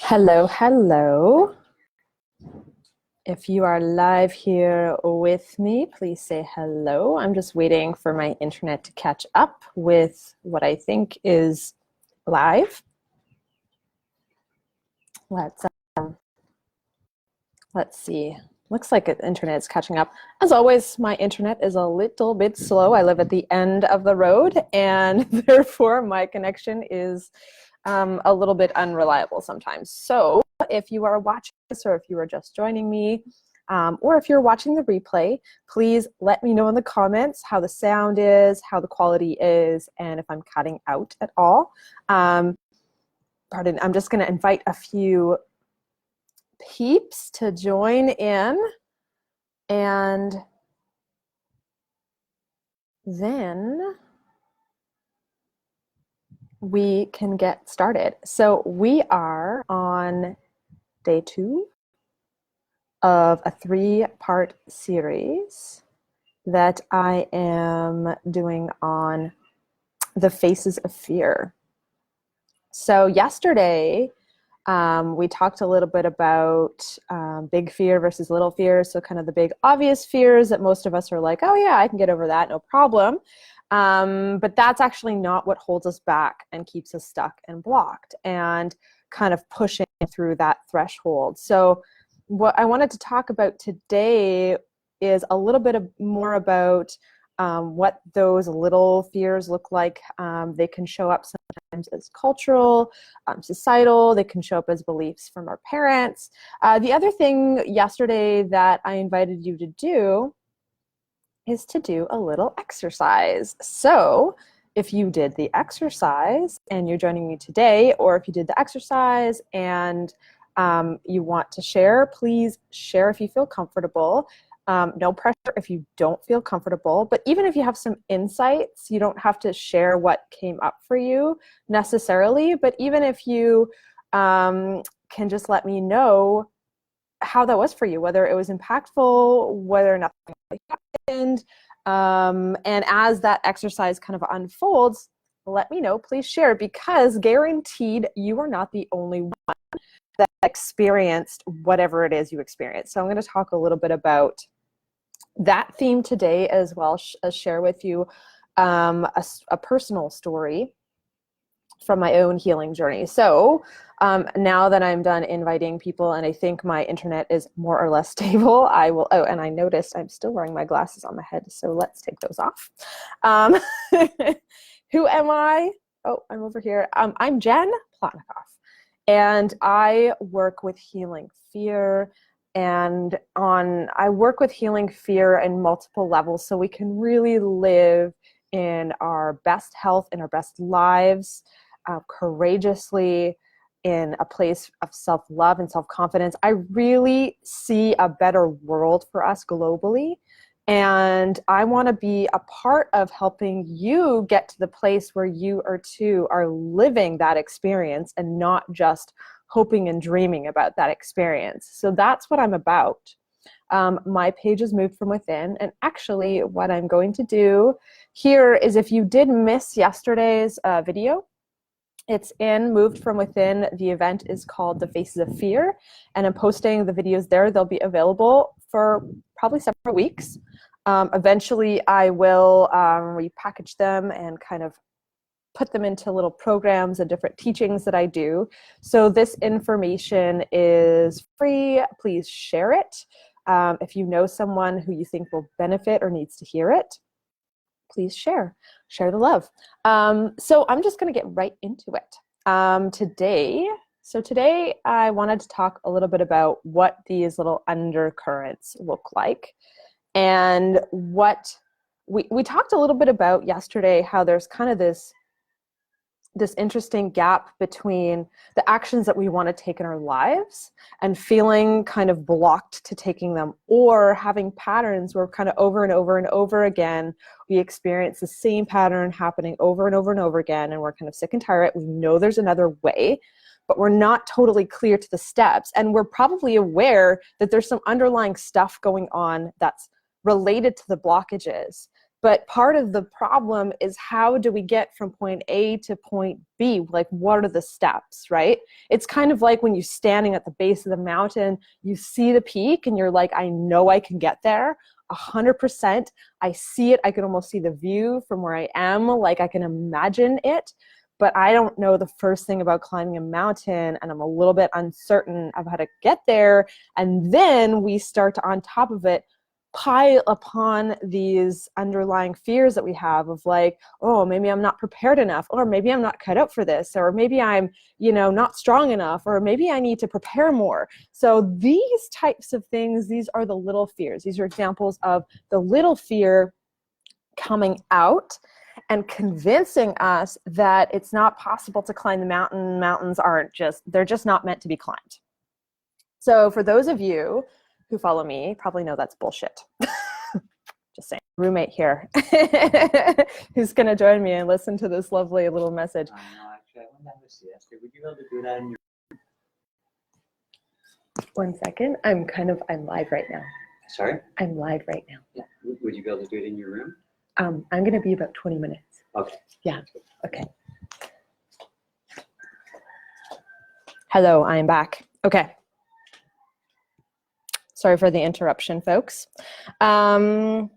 Hello, hello. If you are live here with me, please say hello. I'm just waiting for my internet to catch up with what I think is live. Let's see. Looks like the internet is catching up. As always, my internet is a little bit slow. I live at the end of the road, and therefore my connection is a little bit unreliable sometimes. So if you are watching this, or if you are just joining me, or if you're watching the replay, please let me know in the comments how the sound is, how the quality is, and if I'm cutting out at all. I'm just going to invite a few peeps to join in, and then we can get started. So we are on day 2 of a 3-part series that I am doing on the faces of fear. So yesterday, we talked a little bit about big fear versus little fear. So kind of the big obvious fears that most of us are like, oh yeah, I can get over that, no problem. But that's actually not what holds us back and keeps us stuck and blocked and kind of pushing through that threshold. So what I wanted to talk about today is a little bit more about what those little fears look like. They can show up sometimes as cultural, societal. They can show up as beliefs from our parents. The other thing yesterday that I invited you to do is to do a little exercise. So if you did the exercise and you're joining me today, or if you did the exercise and you want to share, please share if you feel comfortable. No pressure if you don't feel comfortable, but even if you have some insights, you don't have to share what came up for you necessarily, but even if you can just let me know how that was for you, whether it was impactful, whether nothing really happened, and as that exercise kind of unfolds, let me know, please share, because guaranteed you are not the only one that experienced whatever it is you experienced. So I'm going to talk a little bit about that theme today, as well as share with you a personal story from my own healing journey. So now that I'm done inviting people and I think my internet is more or less stable, I will, oh, and I noticed I'm still wearing my glasses on my head, so let's take those off. Who am I? Oh, I'm over here. I'm Jen Plotnikoff, and I work with healing fear. And I work with healing fear in multiple levels so we can really live in our best health, in our best lives, courageously, in a place of self-love and self-confidence. I really see a better world for us globally. And I want to be a part of helping you get to the place where you are living that experience and not just hoping and dreaming about that experience. So that's what I'm about. My page is Moved From Within. And actually what I'm going to do here is, if you did miss yesterday's video, it's in Moved From Within. The event is called The Faces of Fear, and I'm posting the videos there. They'll be available for probably several weeks. Eventually I will repackage them and kind of put them into little programs and different teachings that I do. So this information is free. Please share it. If you know someone who you think will benefit or needs to hear it, please share the love. So I'm just going to get right into it. Today I wanted to talk a little bit about what these little undercurrents look like, and what we talked a little bit about yesterday, how there's kind of this interesting gap between the actions that we want to take in our lives and feeling kind of blocked to taking them, or having patterns where kind of over and over and over again we experience the same pattern happening over and over and over again, and we're kind of sick and tired. We know there's another way, but we're not totally clear to the steps, and we're probably aware that there's some underlying stuff going on that's related to the blockages. But part of the problem is, how do we get from point A to point B? Like, what are the steps, right? It's kind of like when you're standing at the base of the mountain, you see the peak and you're like, I know I can get there 100%. I see it. I can almost see the view from where I am. Like, I can imagine it, but I don't know the first thing about climbing a mountain, and I'm a little bit uncertain of how to get there. And then we start to, on top of it, pile upon these underlying fears that we have of like, oh, maybe I'm not prepared enough, or maybe I'm not cut out for this, or maybe I'm, not strong enough, or maybe I need to prepare more. So these types of things, these are the little fears. These are examples of the little fear coming out and convincing us that it's not possible to climb the mountain. Mountains they're just not meant to be climbed. So for those of you who follow me probably know that's bullshit. Just saying. Roommate here who's going to join me and listen to this lovely little message. I know, actually, I went down to siesta. Would you be able to do that in your... 1 second. I'm live right now. Sorry? I'm live right now. Yeah. Would you be able to do it in your room? I'm going to be about 20 minutes. Okay. Yeah. Okay. Hello, I am back. Okay. Sorry for the interruption, folks. Hola,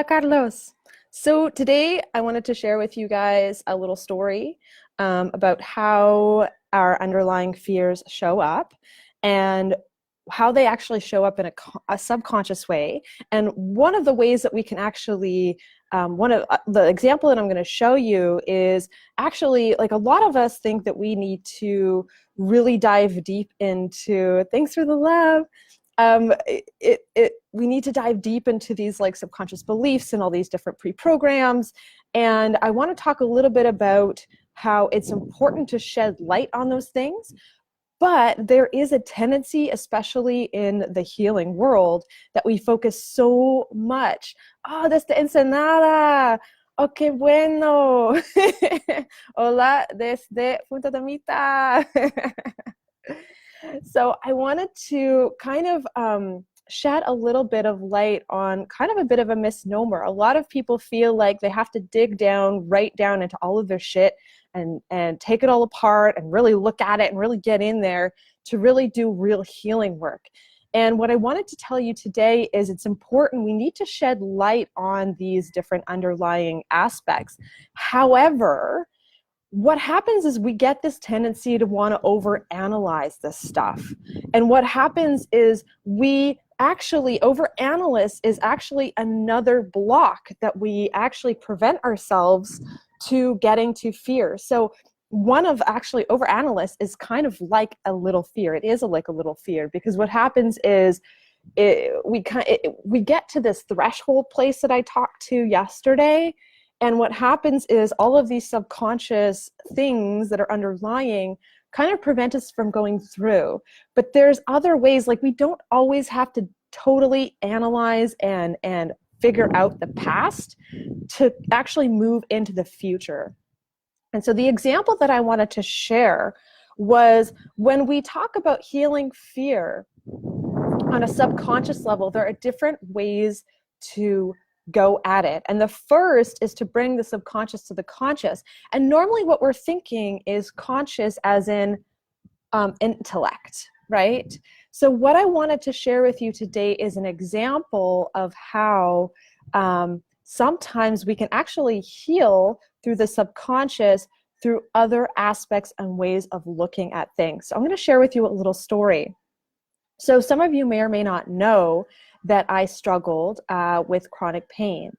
Carlos. So today I wanted to share with you guys a little story about how our underlying fears show up and how they actually show up in a subconscious way. And one of the ways that we can actually, one of the example that I'm going to show you is actually, like, a lot of us think that we need to really dive deep into, thanks for the love, we need to dive deep into these like subconscious beliefs and all these different pre-programs. And I want to talk a little bit about how it's important to shed light on those things. But there is a tendency, especially in the healing world, that we focus so much. Oh, desde Ensenada. Oh, qué bueno. Hola, desde Punta Tamita. So I wanted to kind of shed a little bit of light on kind of a bit of a misnomer. A lot of people feel like they have to dig down, right down into all of their shit and take it all apart and really look at it and really get in there to really do real healing work. And what I wanted to tell you today is it's important. We need to shed light on these different underlying aspects. However, what happens is we get this tendency to want to overanalyze this stuff. And what happens is we actually overanalyze is actually another block that we actually prevent ourselves to getting to fear. So one of actually overanalyze is kind of like a little fear. It is like a little fear, because what happens is we get to this threshold place that I talked to yesterday. And what happens is all of these subconscious things that are underlying kind of prevent us from going through. But there's other ways, like we don't always have to totally analyze and figure out the past to actually move into the future. And so the example that I wanted to share was when we talk about healing fear on a subconscious level, there are different ways to go at it. And the first is to bring the subconscious to the conscious. And normally what we're thinking is conscious as in intellect, right? So what I wanted to share with you today is an example of how sometimes we can actually heal through the subconscious through other aspects and ways of looking at things. So I'm going to share with you a little story. So some of you may or may not know that I struggled with chronic pain.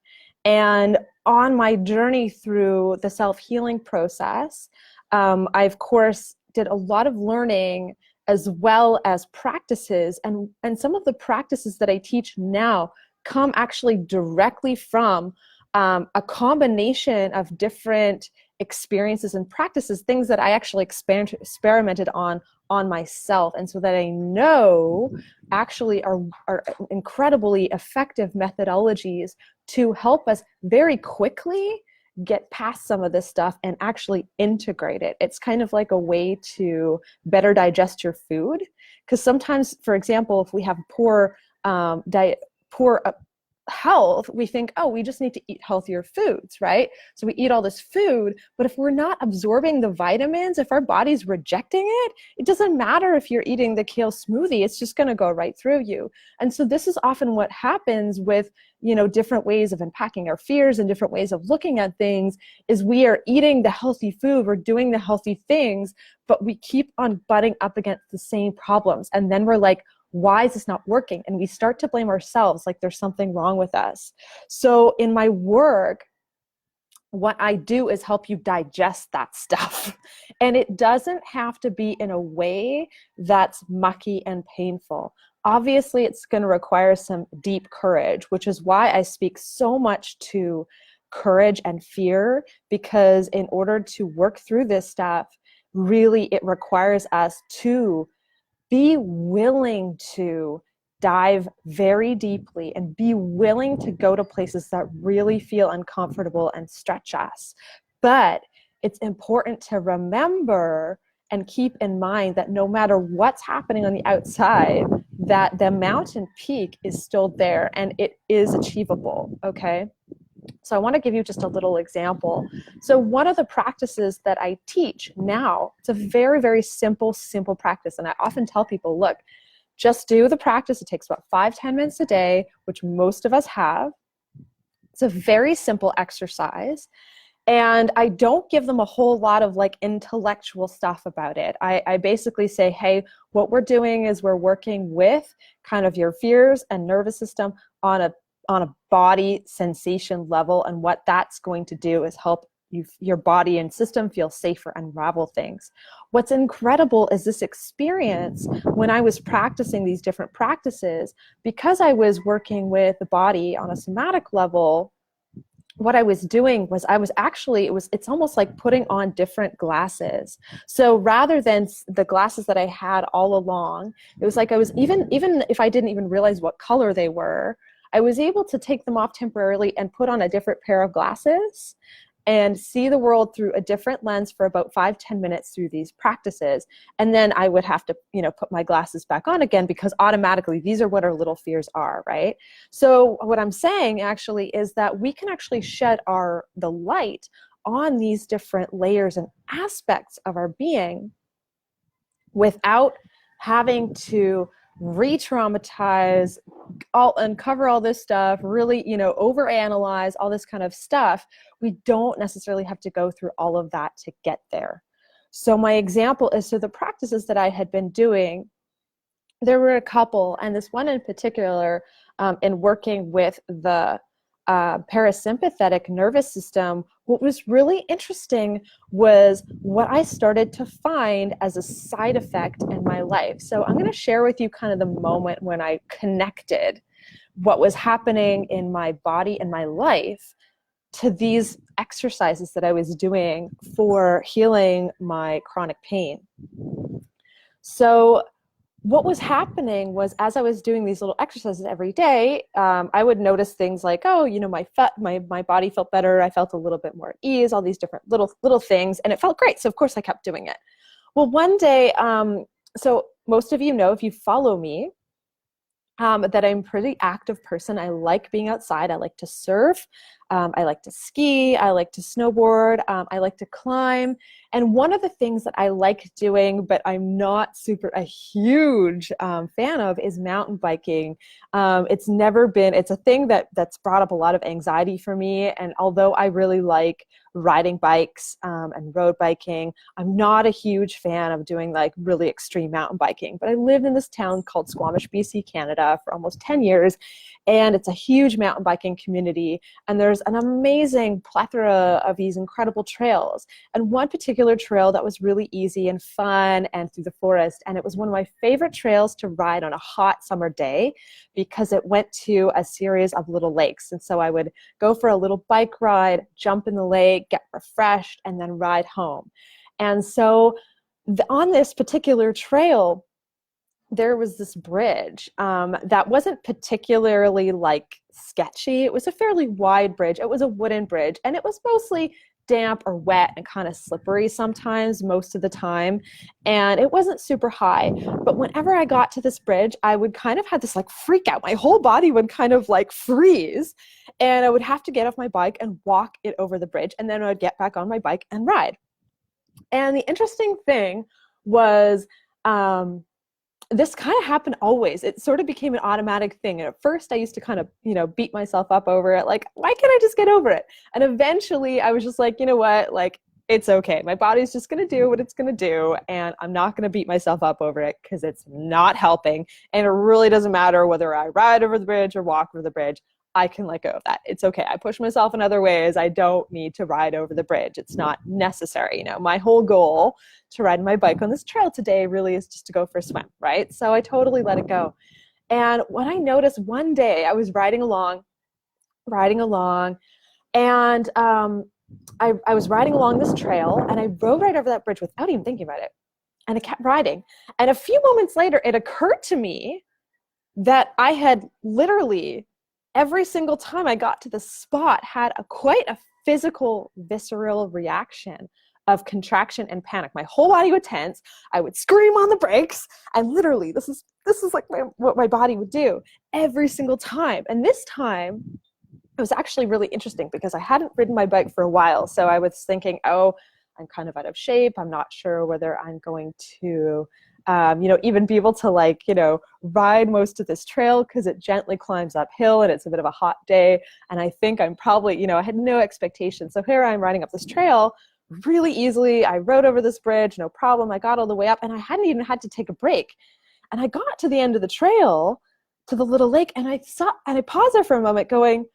And on my journey through the self-healing process, I, of course, did a lot of learning as well as practices. And some of the practices that I teach now come actually directly from a combination of different experiences and practices, things that I actually experimented on myself, and so that I know actually are incredibly effective methodologies to help us very quickly get past some of this stuff and actually integrate it. It's kind of like a way to better digest your food, because sometimes, for example, if we have poor health, we think, oh, we just need to eat healthier foods, right? So we eat all this food, but if we're not absorbing the vitamins, if our body's rejecting it, it doesn't matter if you're eating the kale smoothie, it's just going to go right through you. And so this is often what happens with, different ways of unpacking our fears and different ways of looking at things, is we are eating the healthy food, we're doing the healthy things, but we keep on butting up against the same problems. And then we're like, why is this not working? And we start to blame ourselves, like there's something wrong with us. So in my work, what I do is help you digest that stuff. And it doesn't have to be in a way that's mucky and painful. Obviously, it's going to require some deep courage, which is why I speak so much to courage and fear, because in order to work through this stuff, really it requires us to be willing to dive very deeply and be willing to go to places that really feel uncomfortable and stretch us. But it's important to remember and keep in mind that no matter what's happening on the outside, that the mountain peak is still there and it is achievable, okay? So I want to give you just a little example. So one of the practices that I teach now, it's a very, very simple practice. And I often tell people, look, just do the practice. It takes about 5-10 minutes a day, which most of us have. It's a very simple exercise. And I don't give them a whole lot of like intellectual stuff about it. I basically say, hey, what we're doing is we're working with kind of your fears and nervous system on a body sensation level, and what that's going to do is help your body and system feel safer, unravel things. What's incredible is this experience when I was practicing these different practices, because I was working with the body on a somatic level. What I was doing was it's almost like putting on different glasses. So rather than the glasses that I had all along, it was like I was, even if I didn't even realize what color they were, I was able to take them off temporarily and put on a different pair of glasses and see the world through a different lens for about 5-10 minutes through these practices. And then I would have to, put my glasses back on again, because automatically these are what our little fears are, right? So what I'm saying actually is that we can actually shed the light on these different layers and aspects of our being without having to re-traumatize, uncover all this stuff, really, overanalyze all this kind of stuff. We don't necessarily have to go through all of that to get there. So my example is, so the practices that I had been doing, there were a couple, and this one in particular, in working with the parasympathetic nervous system, what was really interesting was what I started to find as a side effect in my life. So I'm going to share with you kind of the moment when I connected what was happening in my body and my life to these exercises that I was doing for healing my chronic pain. So what was happening was, as I was doing these little exercises every day, I would notice things like, oh, my body felt better. I felt a little bit more at ease, all these different little things, and it felt great. So of course I kept doing it. Well, one day, so most of you know, if you follow me, that I'm a pretty active person. I like being outside. I like to surf. I like to ski. I like to snowboard. I like to climb. And one of the things that I like doing, but I'm not a huge fan of, is mountain biking. It's a thing that's brought up a lot of anxiety for me. And although I really like riding bikes and road biking, I'm not a huge fan of doing like really extreme mountain biking. But I lived in this town called Squamish, BC, Canada for almost 10 years. And it's a huge mountain biking community. And there's an amazing plethora of these incredible trails. And one particular trail that was really easy and fun and through the forest. And it was one of my favorite trails to ride on a hot summer day, because it went to a series of little lakes. And so I would go for a little bike ride, jump in the lake, get refreshed, and then ride home. And so on this particular trail, there was this bridge that wasn't particularly like sketchy. It was a fairly wide bridge. It was a wooden bridge, and it was mostly damp or wet and kind of slippery sometimes, most of the time. And it wasn't super high. But whenever I got to this bridge, I would kind of have this like freak out. My whole body would kind of like freeze. And I would have to get off my bike and walk it over the bridge. And then I would get back on my bike and ride. And the interesting thing was, this kind of happened always. It sort of became an automatic thing. And at first I used to kind of, beat myself up over it. Like, why can't I just get over it? And eventually I was just like, you know what? Like, it's okay. My body's just going to do what it's going to do. And I'm not going to beat myself up over it because it's not helping. And it really doesn't matter whether I ride over the bridge or walk over the bridge. I can let go of that. It's okay. I push myself in other ways. I don't need to ride over the bridge. It's not necessary. My whole goal to ride my bike on this trail today really is just to go for a swim, right? So I totally let it go. And what I noticed one day, I was riding along, and I was riding along this trail, and I rode right over that bridge without even thinking about it. And I kept riding. And a few moments later, it occurred to me that I had literally, every single time I got to the spot, had quite a physical, visceral reaction of contraction and panic. My whole body would tense. I would scream on the brakes, and literally, this is like what my body would do every single time. And this time, it was actually really interesting because I hadn't ridden my bike for a while. So I was thinking, oh, I'm kind of out of shape. I'm not sure whether I'm going to even be able to ride most of this trail because it gently climbs uphill and it's a bit of a hot day. And I think I'm probably, I had no expectations. So here I'm riding up this trail really easily. I rode over this bridge, no problem. I got all the way up and I hadn't even had to take a break. And I got to the end of the trail to the little lake and I paused there for a moment going,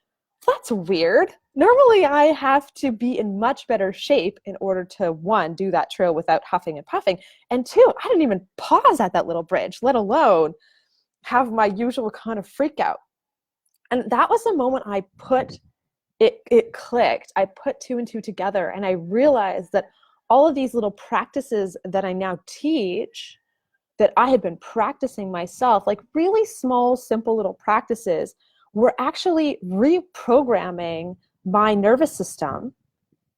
that's weird. Normally I have to be in much better shape in order to, one, do that trail without huffing and puffing. And two, I didn't even pause at that little bridge, let alone have my usual kind of freak out. And that was the moment I put it clicked. I put two and two together and I realized that all of these little practices that I now teach, that I had been practicing myself, like really small, simple little practices, were actually reprogramming my nervous system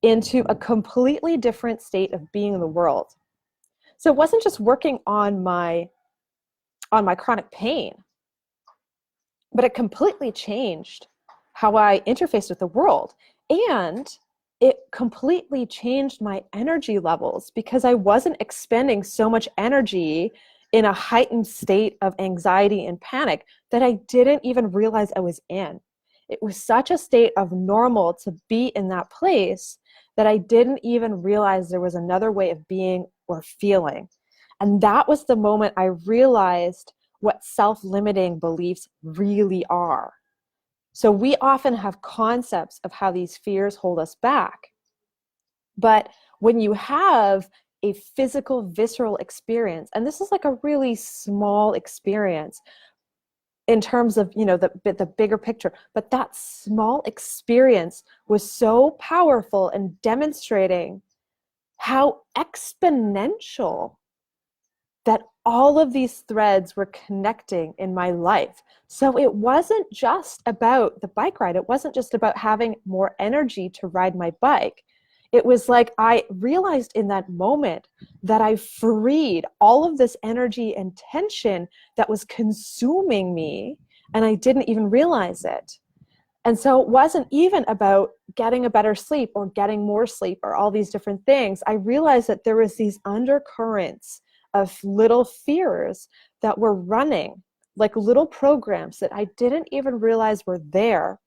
into a completely different state of being in the world. So it wasn't just working on my chronic pain, but it completely changed how I interfaced with the world. And it completely changed my energy levels because I wasn't expending so much energy in a heightened state of anxiety and panic that I didn't even realize I was in. It was such a state of normal to be in that place that I didn't even realize there was another way of being or feeling. And that was the moment I realized what self-limiting beliefs really are. So we often have concepts of how these fears hold us back. But when you have a physical, visceral experience, and this is like a really small experience in terms of, the bigger picture, but that small experience was so powerful and demonstrating how exponential that all of these threads were connecting in my life. So it wasn't just about the bike ride. It wasn't just about having more energy to ride my bike. It was like I realized in that moment that I freed all of this energy and tension that was consuming me, and I didn't even realize it. And so it wasn't even about getting a better sleep or getting more sleep or all these different things. I realized that there was these undercurrents of little fears that were running, like little programs that I didn't even realize were there.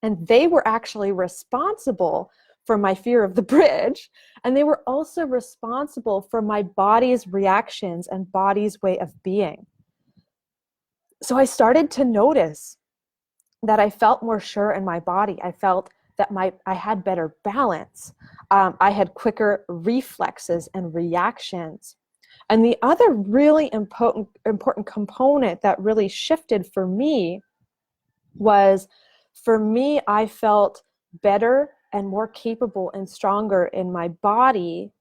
And they were actually responsible for my fear of the bridge. And they were also responsible for my body's reactions and body's way of being. So I started to notice that I felt more sure in my body. I felt that I had better balance. I had quicker reflexes and reactions. And the other really important component that really shifted for me was, I felt better and more capable and stronger in my body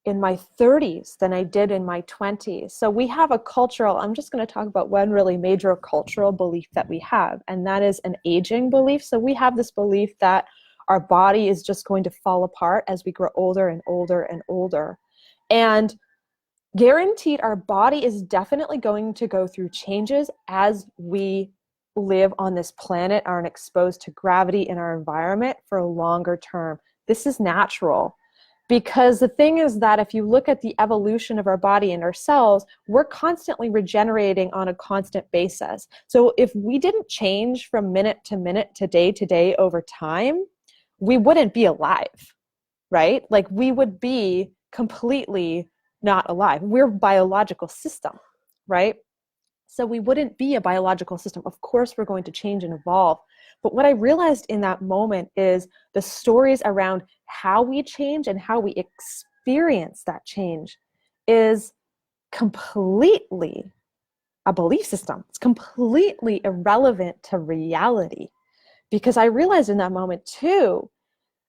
in my 30s than I did in my 20s. So we have I'm just going to talk about one really major cultural belief that we have, and that is an aging belief. So we have this belief that Our body is just going to fall apart as we grow older and older and older. And guaranteed, our body is definitely going to go through changes as we live on this planet, are exposed to gravity in our environment for a longer term. This is natural. Because the thing is that if you look at the evolution of our body and our cells, we're constantly regenerating on a constant basis. So if we didn't change from minute to day over time, we wouldn't be alive, right? Like we would be completely not alive. We're a biological system, right? So we wouldn't be a biological system. Of course, we're going to change and evolve. But what I realized in that moment is the stories around how we change and how we experience that change is completely a belief system. It's completely irrelevant to reality. Because I realized in that moment too,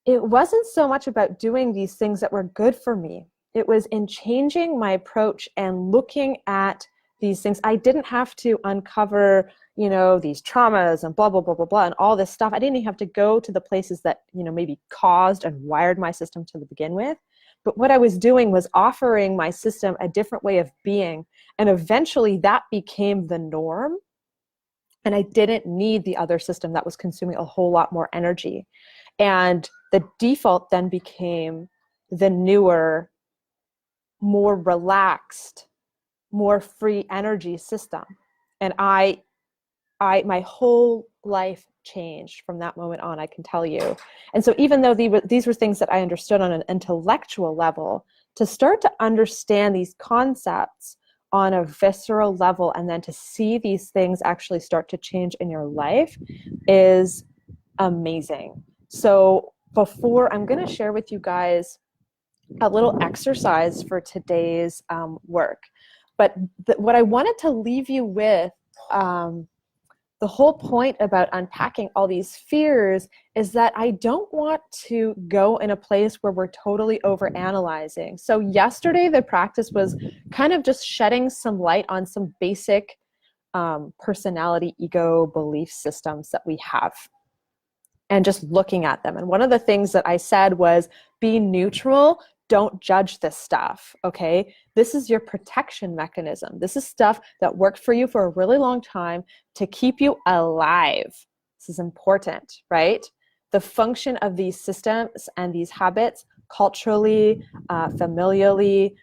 it wasn't so much about doing these things that were good for me. It was in changing my approach and looking at these things. I didn't have to uncover, these traumas and blah, blah, blah, blah, blah, and all this stuff. I didn't even have to go to the places that, maybe caused and wired my system to begin with. But what I was doing was offering my system a different way of being. And eventually that became the norm. And I didn't need the other system that was consuming a whole lot more energy. And the default then became the newer, more relaxed, more free energy system. And my whole life changed from that moment on, I can tell you. And so even though these were things that I understood on an intellectual level, to start to understand these concepts on a visceral level and then to see these things actually start to change in your life is amazing. So before, I'm going to share with you guys a little exercise for today's work. But what I wanted to leave you with, the whole point about unpacking all these fears is that I don't want to go in a place where we're totally overanalyzing. So yesterday, the practice was kind of just shedding some light on some basic personality, ego, belief systems that we have, and just looking at them. And one of the things that I said was be neutral. Don't judge this stuff, okay? This is your protection mechanism. This is stuff that worked for you for a really long time to keep you alive. This is important, right? The function of these systems and these habits, culturally, familially,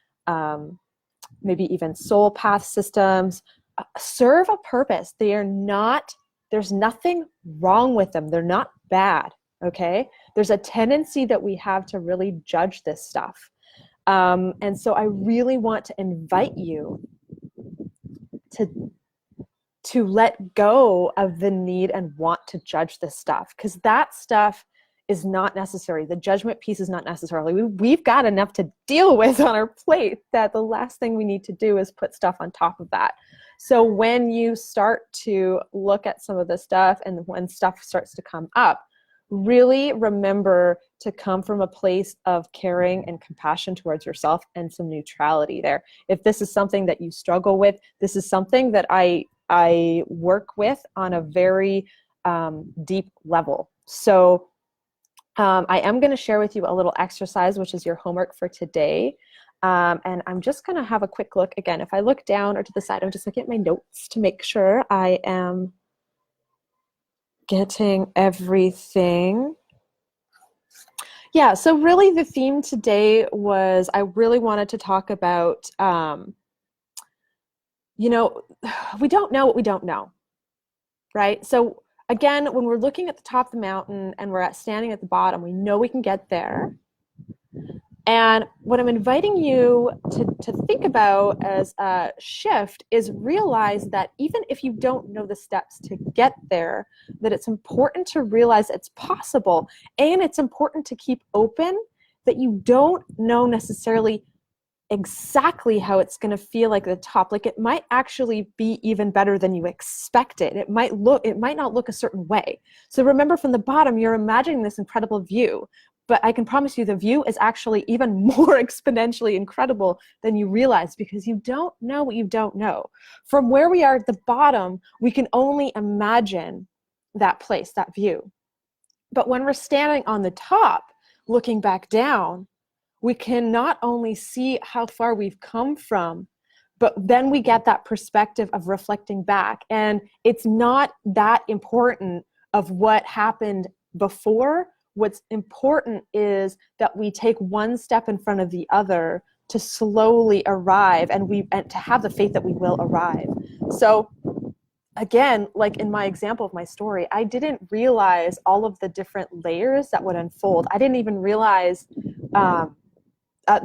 maybe even soul path systems, serve a purpose. There's nothing wrong with them. They're not bad. Okay, there's a tendency that we have to really judge this stuff. And so I really want to invite you to let go of the need and want to judge this stuff, because that stuff is not necessary. The judgment piece is not necessarily. We've got enough to deal with on our plate that the last thing we need to do is put stuff on top of that. So when you start to look at some of the stuff and when stuff starts to come up, really remember to come from a place of caring and compassion towards yourself and some neutrality there. If this is something that you struggle with, this is something that I work with on a very deep level. So I am going to share with you a little exercise, which is your homework for today. And I'm just going to have a quick look. Again, if I look down or to the side, I'm just looking at my notes to make sure I am getting everything. Yeah, so really the theme today was I really wanted to talk about, we don't know what we don't know, right? So again, when we're looking at the top of the mountain and we're standing at the bottom, we know we can get there. And what I'm inviting you to think about as a shift is realize that even if you don't know the steps to get there, that it's important to realize it's possible. And it's important to keep open that you don't know necessarily exactly how it's going to feel like at the top. Like it might actually be even better than you expected. It might not look a certain way. So remember, from the bottom, you're imagining this incredible view. But I can promise you the view is actually even more exponentially incredible than you realize, because you don't know what you don't know. From where we are at the bottom, we can only imagine that place, that view. But when we're standing on the top, looking back down, we can not only see how far we've come from, but then we get that perspective of reflecting back. And it's not that important of what happened before. What's important is that we take one step in front of the other to slowly arrive, and to have the faith that we will arrive. So again, like in my example of my story, I didn't realize all of the different layers that would unfold. I didn't even realize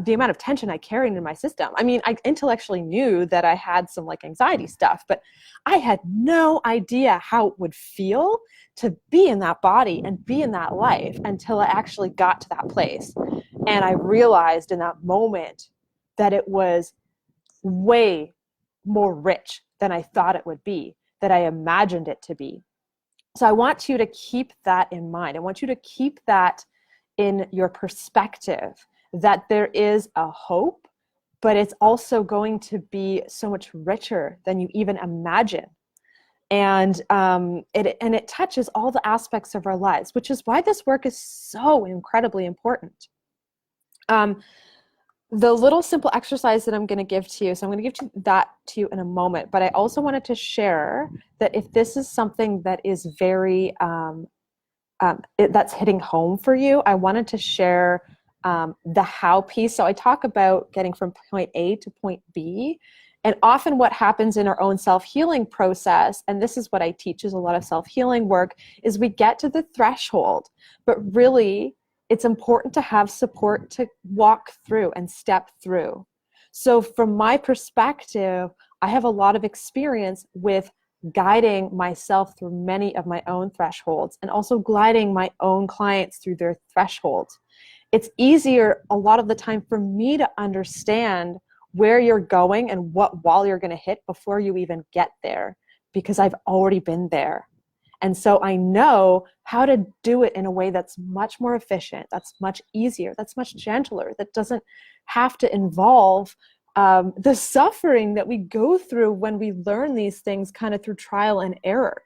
the amount of tension I carried in my system. I mean, I intellectually knew that I had some like anxiety stuff, but I had no idea how it would feel to be in that body and be in that life until I actually got to that place. And I realized in that moment that it was way more rich than I thought it would be, that I imagined it to be. So I want you to keep that in mind. I want you to keep that in your perspective, that there is a hope, but it's also going to be so much richer than you even imagine. And it touches all the aspects of our lives, which is why this work is so incredibly important. The little simple exercise that I'm going to give to you, so I'm going to give that to you in a moment, but I also wanted to share that if this is something that is very, that's hitting home for you, I wanted to share the how piece. So I talk about getting from point A to point B, and often what happens in our own self-healing process, and this is what I teach is a lot of self-healing work, is we get to the threshold, but really it's important to have support to walk through and step through. So from my perspective, I have a lot of experience with guiding myself through many of my own thresholds and also guiding my own clients through their thresholds. It's easier a lot of the time for me to understand where you're going and what wall you're going to hit before you even get there, because I've already been there. And so I know how to do it in a way that's much more efficient, that's much easier, that's much gentler, that doesn't have to involve the suffering that we go through when we learn these things kind of through trial and error.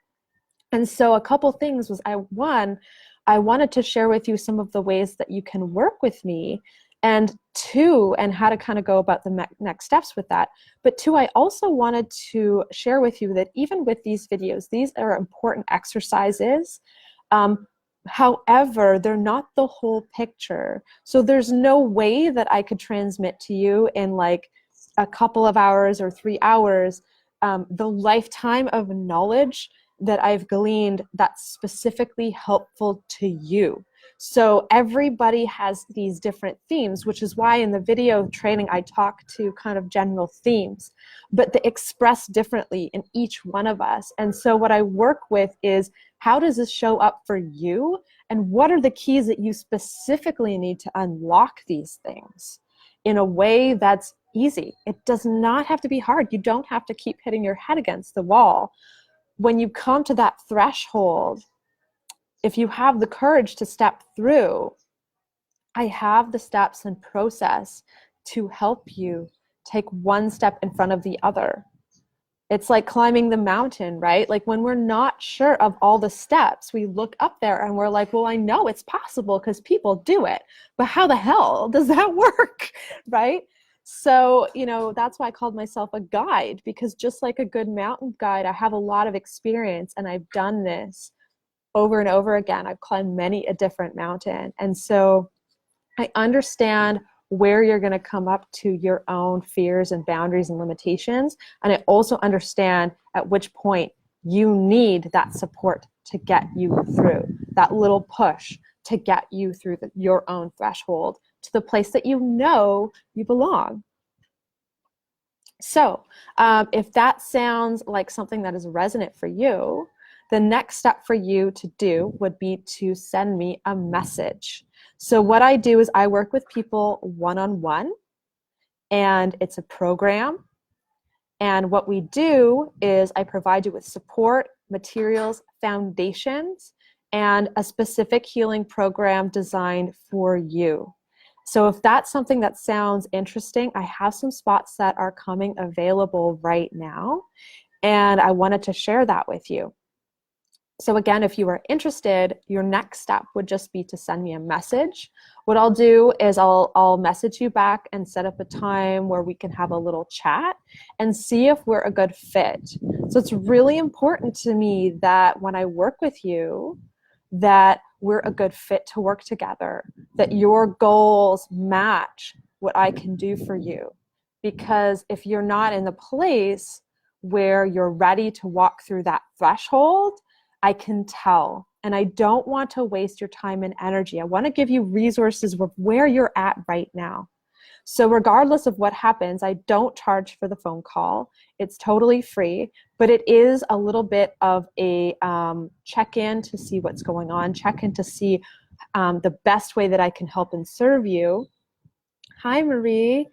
And so a couple things was, I wanted to share with you some of the ways that you can work with me, and two, and how to kind of go about the next steps with that. But two, I also wanted to share with you that even with these videos, these are important exercises. However, they're not the whole picture. So there's no way that I could transmit to you in like a couple of hours or 3 hours the lifetime of knowledge that I've gleaned that's specifically helpful to you. So everybody has these different themes, which is why in the video training I talk to kind of general themes, but they express differently in each one of us. And so what I work with is, how does this show up for you? And what are the keys that you specifically need to unlock these things in a way that's easy? It does not have to be hard. You don't have to keep hitting your head against the wall. When you come to that threshold, if you have the courage to step through, I have the steps and process to help you take one step in front of the other. It's like climbing the mountain, right? Like when we're not sure of all the steps, we look up there and we're like, well, I know it's possible because people do it, but how the hell does that work, right? So, that's why I called myself a guide, because just like a good mountain guide, I have a lot of experience and I've done this over and over again. I've climbed many a different mountain. And so I understand where you're going to come up to your own fears and boundaries and limitations. And I also understand at which point you need that support to get you through, that little push to get you through your own threshold to the place that you know you belong. So if that sounds like something that is resonant for you, the next step for you to do would be to send me a message. So what I do is I work with people one-on-one, and it's a program. And what we do is I provide you with support, materials, foundations, and a specific healing program designed for you. So if that's something that sounds interesting, I have some spots that are coming available right now, and I wanted to share that with you. So again, if you are interested, your next step would just be to send me a message. What I'll do is I'll message you back and set up a time where we can have a little chat and see if we're a good fit. So it's really important to me that when I work with you, that we're a good fit to work together, that your goals match what I can do for you. Because if you're not in the place where you're ready to walk through that threshold, I can tell. And I don't want to waste your time and energy. I want to give you resources of where you're at right now. So regardless of what happens, I don't charge for the phone call. It's totally free, but it is a little bit of a check-in to see what's going on, check-in to see the best way that I can help and serve you. Hi, Marie.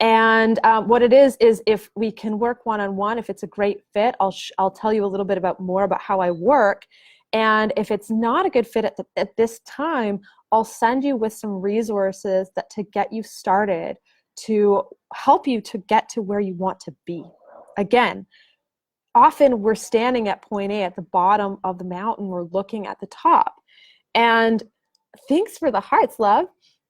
And what it is if we can work one-on-one, if it's a great fit, I'll tell you a little bit more about how I work. And if it's not a good fit at this time, I'll send you with some resources to get you started, to help you to get to where you want to be. Again, often we're standing at point A at the bottom of the mountain, we're looking at the top. And thanks for the hearts, love.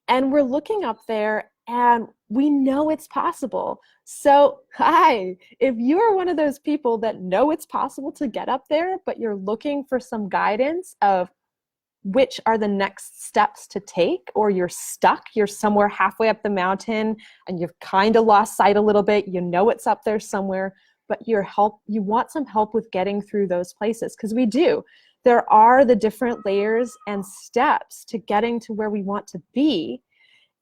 And we're looking up there and we know it's possible. So, hi, if you are one of those people that know it's possible to get up there, but you're looking for some guidance of which are the next steps to take, or you're stuck, you're somewhere halfway up the mountain and you've kind of lost sight a little bit, you know it's up there somewhere, but you want some help with getting through those places, because we do. There are the different layers and steps to getting to where we want to be.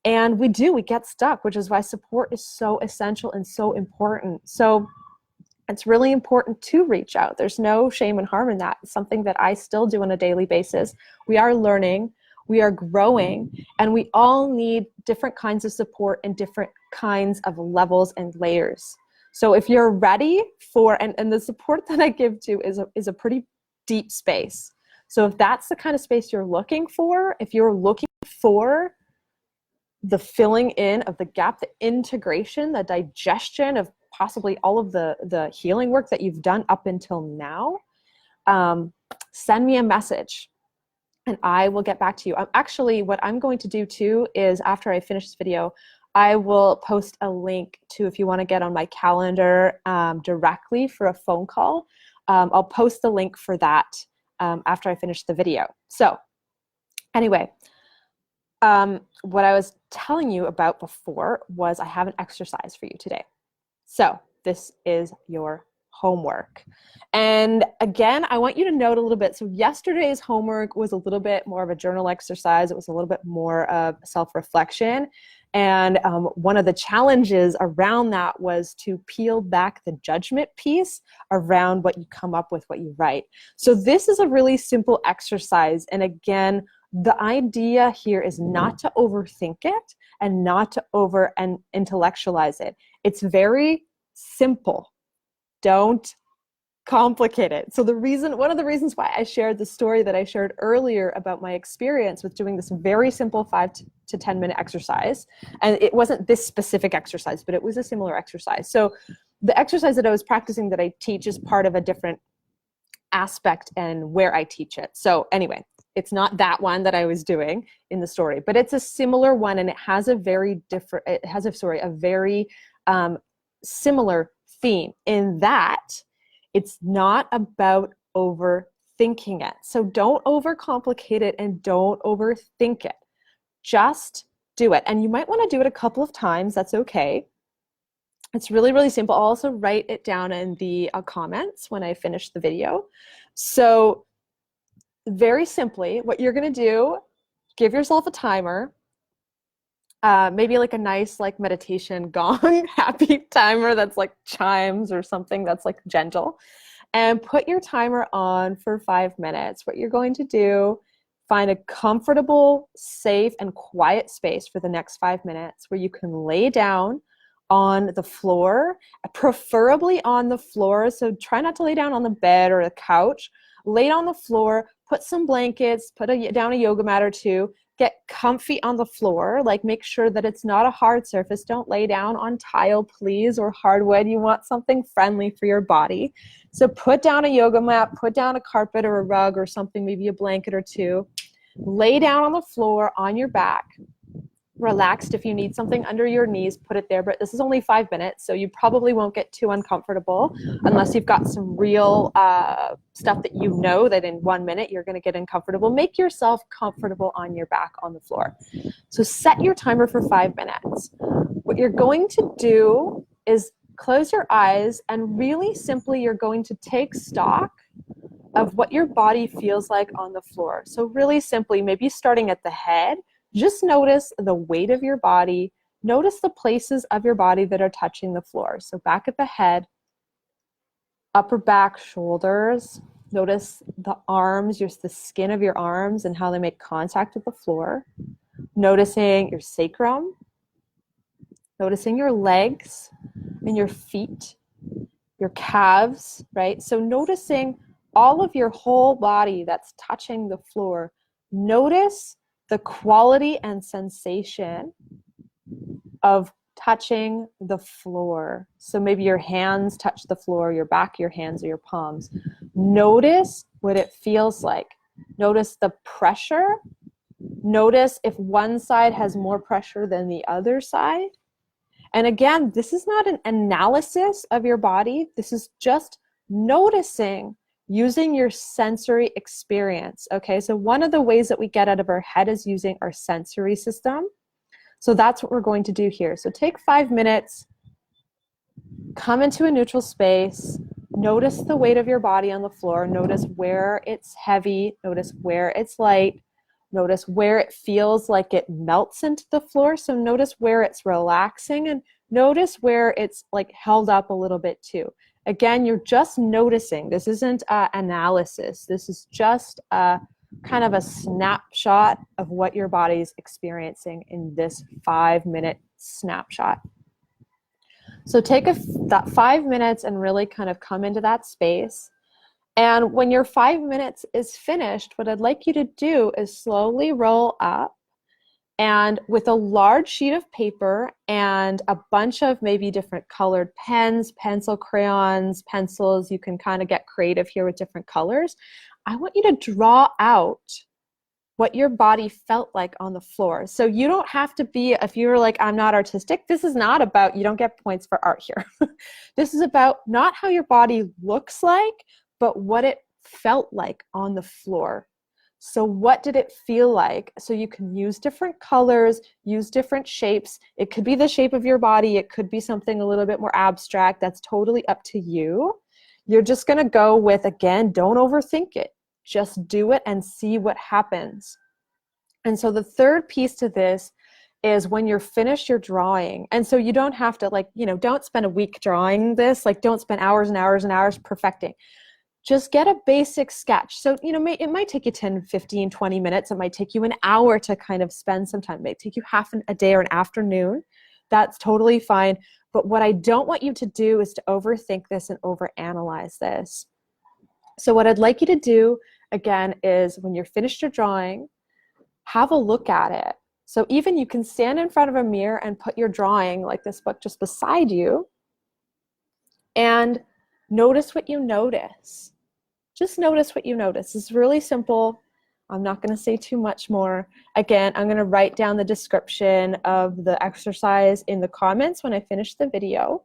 And we get stuck, which is why support is so essential and so important. So it's really important to reach out. There's no shame and harm in that. It's something that I still do on a daily basis. We are learning, we are growing, and we all need different kinds of support and different kinds of levels and layers. So if you're ready for, and the support that I give to is a pretty deep space. So if that's the kind of space you're looking for, if you're looking for the filling in of the gap, the integration, the digestion of possibly all of the healing work that you've done up until now, send me a message and I will get back to you. Actually, what I'm going to do too is after I finish this video, I will post a link to, if you want to get on my calendar directly for a phone call, I'll post the link for that after I finish the video. So anyway, what I was telling you about before was I have an exercise for you today. So this is your homework. And again, I want you to note a little bit. So yesterday's homework was a little bit more of a journal exercise. It was a little bit more of self-reflection. And one of the challenges around that was to peel back the judgment piece around what you come up with, what you write. So this is a really simple exercise. And again, the idea here is not to overthink it and not to over and intellectualize it. It's very simple. Don't complicate it. So one of the reasons why I shared the story that I shared earlier about my experience with doing this very simple 5 to 10 minute exercise, and it wasn't this specific exercise, but it was a similar exercise. So the exercise that I was practicing that I teach is part of a different aspect and where I teach it. So anyway, it's not that one that I was doing in the story, but it's a similar one, and it has a very similar theme in that it's not about overthinking it. So don't overcomplicate it and don't overthink it. Just do it. And you might want to do it a couple of times. That's okay. It's really, really simple. I'll also write it down in the comments when I finish the video. So very simply, what you're going to do, give yourself a timer, maybe like a nice like meditation gong happy timer that's like chimes or something that's like gentle, and put your timer on for 5 minutes. What you're going to do, find a comfortable, safe, and quiet space for the next 5 minutes where you can lay down on the floor, preferably on the floor. So try not to lay down on the bed or the couch. Lay on the floor, put some blankets, down a yoga mat or two, get comfy on the floor. Like make sure that it's not a hard surface. Don't lay down on tile, please, or hardwood. You want something friendly for your body. So put down a yoga mat, put down a carpet or a rug or something, maybe a blanket or two. Lay down on the floor on your back. Relaxed. If you need something under your knees, put it there, but this is only 5 minutes, so you probably won't get too uncomfortable unless you've got some real stuff that you know that in 1 minute you're going to get uncomfortable. Make yourself comfortable on your back on the floor. So set your timer for 5 minutes. What you're going to do is close your eyes, and really simply you're going to take stock of what your body feels like on the floor. So really simply, maybe starting at the head, just notice the weight of your body. Notice the places of your body that are touching the floor. So back at the head, upper back, shoulders. Notice the arms, just the skin of your arms and how they make contact with the floor. Noticing your sacrum. Noticing your legs and your feet, your calves, right? So noticing all of your whole body that's touching the floor. Notice the quality and sensation of touching the floor. So maybe your hands touch the floor, your back, your hands, or your palms. Notice what it feels like. Notice the pressure. Notice if one side has more pressure than the other side. And again, this is not an analysis of your body. This is just noticing, using your sensory experience. Okay, so one of the ways that we get out of our head is using our sensory system. So that's what we're going to do here. So take 5 minutes, come into a neutral space, notice the weight of your body on the floor, notice where it's heavy, notice where it's light, notice where it feels like it melts into the floor. So notice where it's relaxing, and notice where it's like held up a little bit too. Again, you're just noticing. This isn't analysis. This is just kind of a snapshot of what your body's experiencing in this 5-minute snapshot. So take that 5 minutes and really kind of come into that space. And when your 5 minutes is finished, what I'd like you to do is slowly roll up, and with a large sheet of paper and a bunch of maybe different colored pens, pencil, crayons, pencils, you can kind of get creative here with different colors. I want you to draw out what your body felt like on the floor. So you don't have to be, if you're like, I'm not artistic, this is not about, you don't get points for art here. This is about not how your body looks like, but what it felt like on the floor. So what did it feel like? So you can use different colors, use different shapes. It could be the shape of your body. It could be something a little bit more abstract. That's totally up to you. You're just going to go with, again, don't overthink it. Just do it and see what happens. And so the third piece to this is when you're finished your drawing. And so you don't have to don't spend a week drawing this. Don't spend hours and hours and hours perfecting. Just get a basic sketch. So, it might take you 10, 15, 20 minutes. It might take you an hour to kind of spend some time. It might take you half a day or an afternoon. That's totally fine. But what I don't want you to do is to overthink this and overanalyze this. So what I'd like you to do, again, is when you're finished your drawing, have a look at it. So even you can stand in front of a mirror and put your drawing, like this book, just beside you, and notice what you notice. Just notice what you notice. It's really simple. I'm not going to say too much more. Again, I'm going to write down the description of the exercise in the comments when I finish the video.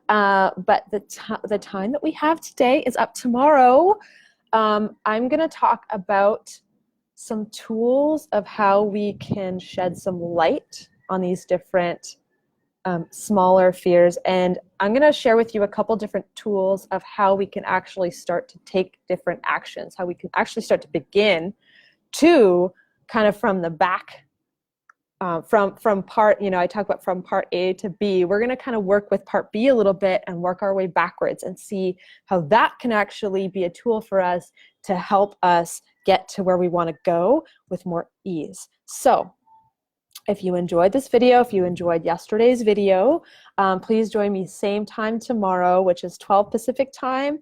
But the time that we have today is up tomorrow. I'm going to talk about some tools of how we can shed some light on these different smaller fears, and I'm going to share with you a couple different tools of how we can actually start to take different actions, how we can actually start to begin to kind of from the back, from part, I talk about from part A to B. We're going to kind of work with part B a little bit and work our way backwards and see how that can actually be a tool for us to help us get to where we want to go with more ease. So if you enjoyed this video, if you enjoyed yesterday's video, please join me same time tomorrow, which is 12 Pacific time,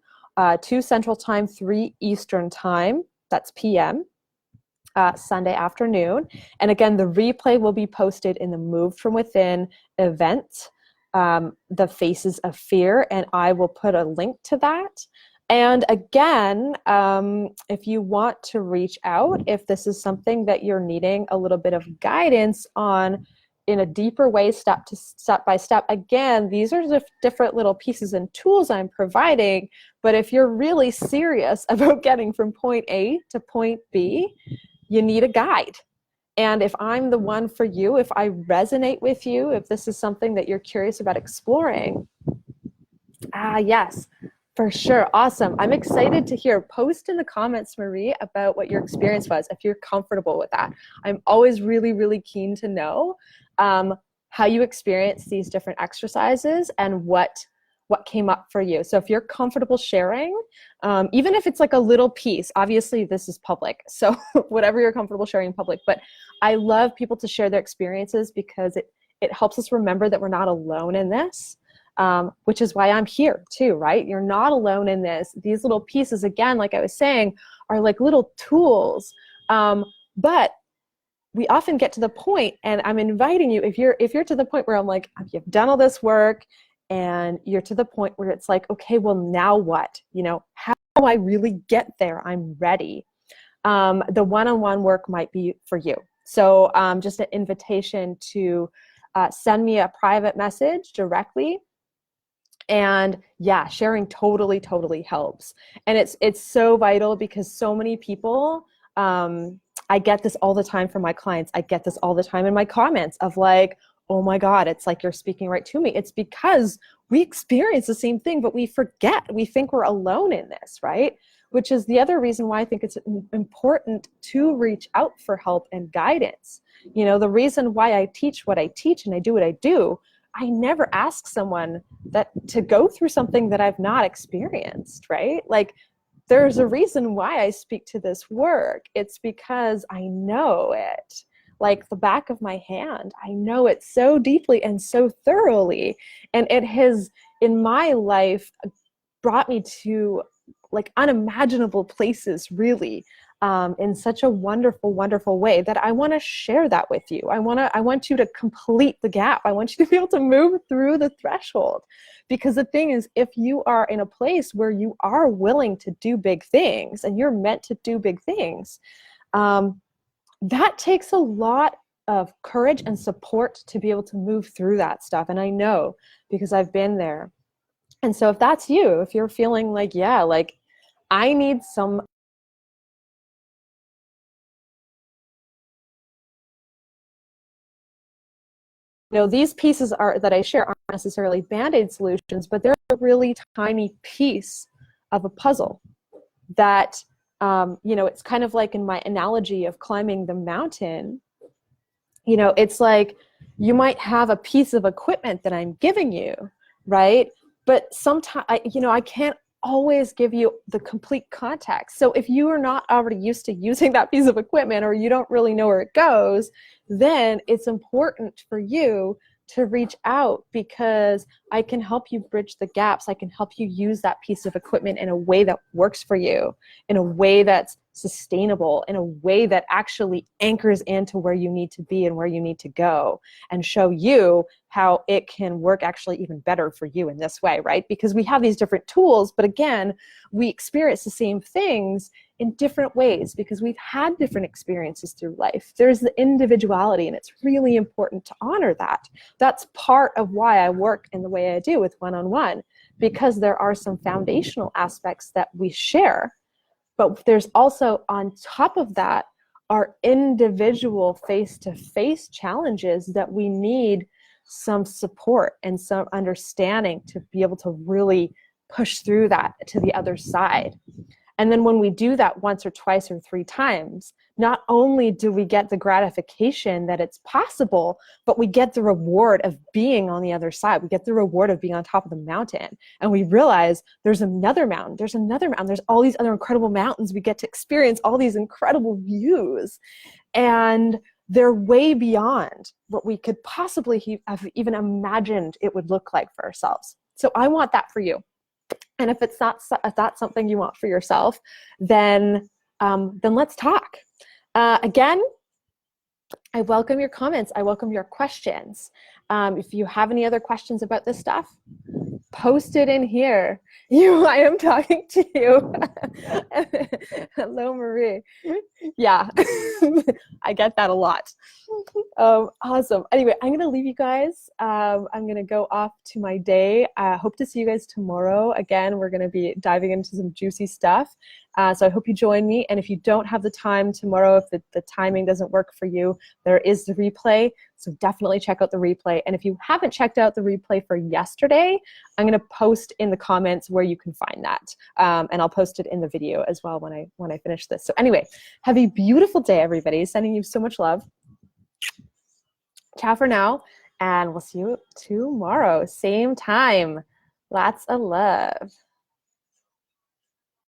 2 Central time, 3 Eastern time. That's PM. Sunday afternoon. And again, the replay will be posted in the Move From Within event, the Faces of Fear, and I will put a link to that. And again, if you want to reach out, if this is something that you're needing a little bit of guidance on in a deeper way, step by step, again, these are the different little pieces and tools I'm providing. But if you're really serious about getting from point A to point B, you need a guide. And if I'm the one for you, if I resonate with you, if this is something that you're curious about exploring, yes, for sure. Awesome. I'm excited to hear. Post in the comments, Marie, about what your experience was, if you're comfortable with that. I'm always really, really keen to know how you experience these different exercises and what came up for you. So if you're comfortable sharing, even if it's like a little piece, obviously this is public, so whatever you're comfortable sharing in public, but I love people to share their experiences because it helps us remember that we're not alone in this, which is why I'm here too, right? You're not alone in this. These little pieces, again, like I was saying, are like little tools, but we often get to the point, and I'm inviting you, if you're to the point where I'm like, you've done all this work and you're to the point where it's like, okay, well, now what? How do I really get there? I'm ready. The one-on-one work might be for you. So just an invitation to send me a private message directly. And yeah, sharing totally, totally helps. And it's so vital because so many people, I get this all the time from my clients. I get this all the time in my comments of like, oh my God, it's like you're speaking right to me. It's because we experience the same thing, but we forget. We think we're alone in this, right? Which is the other reason why I think it's important to reach out for help and guidance. The reason why I teach what I teach and I do what I do, I never ask someone that to go through something that I've not experienced, right? Like, there's a reason why I speak to this work. It's because I know it like the back of my hand. I know it so deeply and so thoroughly. And it has, in my life, brought me to like unimaginable places, really, in such a wonderful, wonderful way that I want to share that with you. I want you to complete the gap. I want you to be able to move through the threshold. Because the thing is, if you are in a place where you are willing to do big things and you're meant to do big things, that takes a lot of courage and support to be able to move through that stuff. And I know because I've been there. And so if that's you, if you're feeling like, yeah, like I need some these pieces are that I share aren't necessarily band-aid solutions, but they're a really tiny piece of a puzzle that, it's kind of like in my analogy of climbing the mountain. It's like you might have a piece of equipment that I'm giving you, right? But sometimes, I can't always give you the complete context. So if you are not already used to using that piece of equipment or you don't really know where it goes, then it's important for you to reach out because I can help you bridge the gaps. I can help you use that piece of equipment in a way that works for you, in a way that's sustainable, in a way that actually anchors into where you need to be and where you need to go, and show you how it can work actually even better for you in this way, right? Because we have these different tools, but again, we experience the same things in different ways because we've had different experiences through life. There's the individuality, and it's really important to honor that. That's part of why I work in the way I do with one-on-one, because there are some foundational aspects that we share, but there's also on top of that our individual face-to-face challenges that we need some support and some understanding to be able to really push through that to the other side. And then when we do that once or twice or three times, not only do we get the gratification that it's possible, but we get the reward of being on the other side. We get the reward of being on top of the mountain. And we realize there's another mountain, there's another mountain, there's all these other incredible mountains. We get to experience all these incredible views. And they're way beyond what we could possibly have even imagined it would look like for ourselves. So I want that for you. And if that's something you want for yourself, then let's talk. Again, I welcome your comments. I welcome your questions. If you have any other questions about this stuff, post it in here. I am talking to you. Hello, Marie. Yeah, I get that a lot. Awesome. Anyway, I'm going to leave you guys. I'm going to go off to my day. I hope to see you guys tomorrow. Again, we're going to be diving into some juicy stuff. So I hope you join me. And if you don't have the time tomorrow, if the timing doesn't work for you, there is the replay. So definitely check out the replay. And if you haven't checked out the replay for yesterday, I'm going to post in the comments where you can find that. And I'll post it in the video as well when I finish this. So anyway, have a beautiful day, everybody. Sending you so much love. Ciao for now, and we'll see you tomorrow, same time. Lots of love.